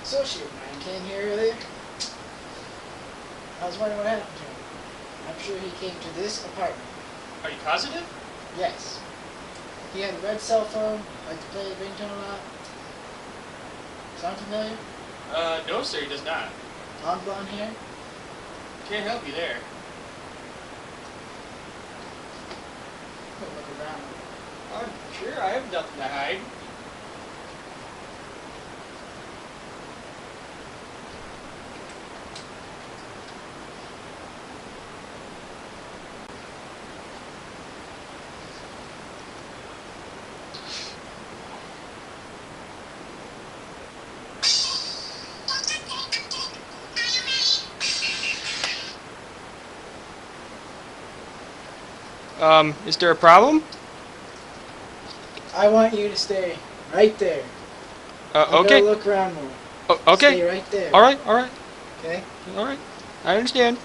associate of mine came here earlier. I was wondering what happened to him. I'm sure he came to this apartment. Are you positive? Yes. He had a red cell phone, liked to play the ringtone a lot. Sound familiar? No, sir, he does not. Long blonde hair? Can't help you there. Look around. I'm sure I have nothing to hide. Is there a problem? I want you to stay right there. I'm Okay. gonna look around more. Okay. Stay right there. Alright, alright, Okay? alright. I understand.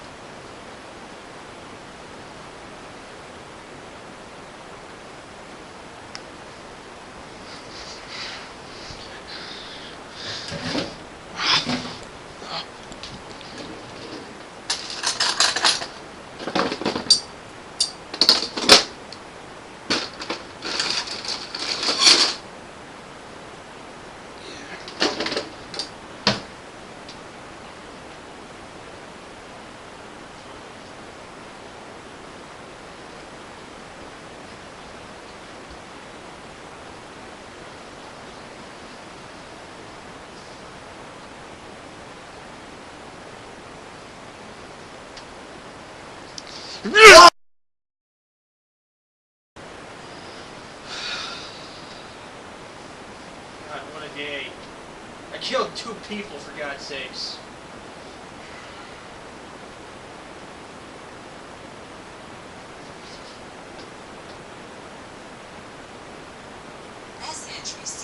God, what a day. I killed 2 people, for God's sakes. Message received.